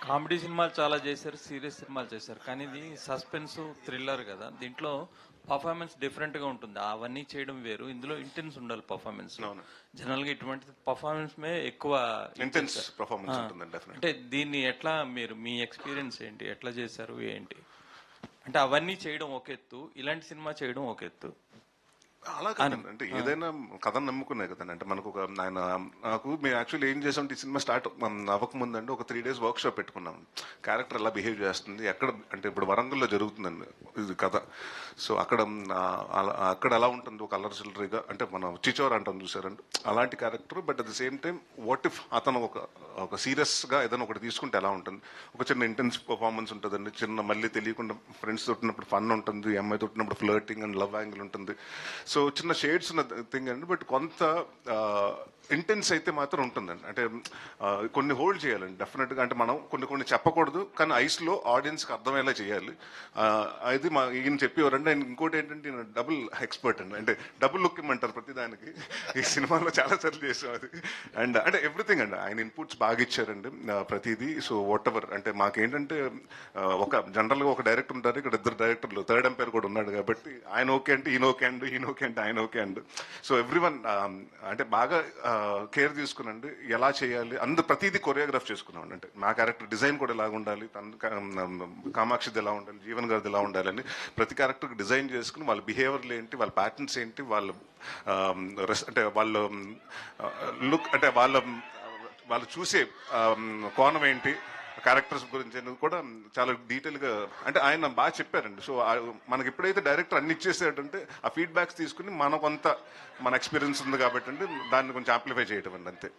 Comedy సినిమాలు చాలా చేశారు, సీరియస్ సినిమాలు చేశారు. కానీ ఇది సస్పెన్స్, థ్రిల్లర్ కదా. దీంట్లో పర్ఫార్మెన్స్ డిఫరెంట్ గా ఉంటుంది. అవన్నీ చేయడం వేరు, ఇందులో ఇంటెన్స్ ఉండాలి పర్ఫార్మెన్స్. అవును. జనరల్ గా ఇటువంటి పర్ఫార్మెన్స్ మే ఎక్కువ ఇంటెన్స్ పర్ఫార్మెన్స్ ఉంటుందండి డెఫినెట్. అంటే దీన్ని ఎట్లా మీరు మీ ఎక్స్పీరియన్స్ ఏంటి, ఎట్లా చేశారు ఏంటి? అంటే అవన్నీ చేయడం ఒక ఎత్తు, ఇలాంటి సినిమా చేయడం ఒక ఎత్తు. అలా కదండి, అంటే ఏదైనా కథను నమ్ముకునే కదండి. అంటే మనకు ఒక ఆయన నాకు మేము యాక్చువల్లీ ఏం చేసాం, ఈ సినిమా స్టార్ట్ అవ్వకముందు అండి ఒక 3 days వర్క్ షాప్ పెట్టుకున్నాం. క్యారెక్టర్ ఎలా బిహేవ్ చేస్తుంది, ఎక్కడ అంటే ఇప్పుడు వరంగల్లో జరుగుతుందండి ఇది కథ. సో అక్కడ అక్కడ ఎలా ఉంటుంది ఒక అల్లరి చిల్లరిగా, అంటే మనం చిచోర్ అంటాం చూసారండి, అలాంటి character. But at the same time what if అతను ఒక సీరియస్ గా ఏదైనా ఒకటి తీసుకుంటే ఎలా ఉంటుంది, ఒక చిన్న ఇంటెన్స్ పర్ఫార్మెన్స్ ఉంటుందండి, చిన్న మళ్ళీ తెలియకుండా ఫ్రెండ్స్ తోటినప్పుడు ఫన్ ఉంటుంది, అమ్మాయి తోటినప్పుడు ఫ్లర్టింగ్ అండ్ లవ్ యాంగిల్ ఉంటుంది. సో చిన్న షేడ్స్ ఉన్న థింగ్ అండి. బట్ కొంత ఇంటెన్స్ అయితే మాత్రం ఉంటుందండి. అంటే కొన్ని హోల్డ్ చేయాలండి డెఫినెట్గా. అంటే మనం కొన్ని చెప్పకూడదు, కానీ ఐస్లో ఆడియన్స్కి అర్థమయ్యేలా చేయాలి. అది మా ఈయన చెప్పేవారండి. ఆయన ఇంకోటి ఏంటంటే ఈయన డబుల్ ఎక్స్పర్ట్ అండి. అంటే డబుల్ లుక్ ఇమ్మంటారు ప్రతిదానికి. ఈ సినిమాలో చాలా సార్లు చేసాం అది. అండ్ అంటే ఎవ్రీథింగ్ అండి, ఆయన ఇన్పుట్స్ బాగా ఇచ్చారండి ప్రతిదీ. సో వాట్ ఎవర్ అంటే మాకేంటంటే ఒక జనరల్గా ఒక డైరెక్టర్ ఉంటారు, ఇక్కడ 2 డైరెక్టర్లు, థర్డ్ ఎంపైర్ కూడా ఉన్నాడు కాబట్టి ఆయన ఓకే అంటే ఈయన ఓకే అండ్, ఈయన ఓకే అంటే ఆయన ఓకే అండ్. సో ఎవ్రీవన్ అంటే బాగా కేర్ తీసుకునండి ఎలా చేయాలి ప్రతిదీ కొరియోగ్రాఫ్ చేసుకున్నాం. అంటే మా క్యారెక్టర్ డిజైన్ కూడా ఎలా ఉండాలి, కామాక్షిది ఎలా ఉండాలి, జీవన్ గారిది ఎలా ఉండాలి అని ప్రతి క్యారెక్టర్కి డిజైన్ చేసుకుని వాళ్ళ బిహేవియర్లు ఏంటి, వాళ్ళ ప్యాటర్న్స్ ఏంటి, వాళ్ళ అంటే వాళ్ళ లుక్, అంటే వాళ్ళు చూసే కోణం ఏంటి, క్యారెక్టర్స్ గురించి అనేది కూడా చాలా డీటెయిల్గా అంటే ఆయన బాగా చెప్పారండి. సో మనకి ఎప్పుడైతే డైరెక్టర్ అన్ని ఇచ్చేసాడంటే ఆ ఫీడ్బ్యాక్స్ తీసుకుని మన ఎక్స్పీరియన్స్ ఉంది కాబట్టి అంటే దాన్ని కొంచెం ఆంప్లిఫై చేయటం అండి, అంతే.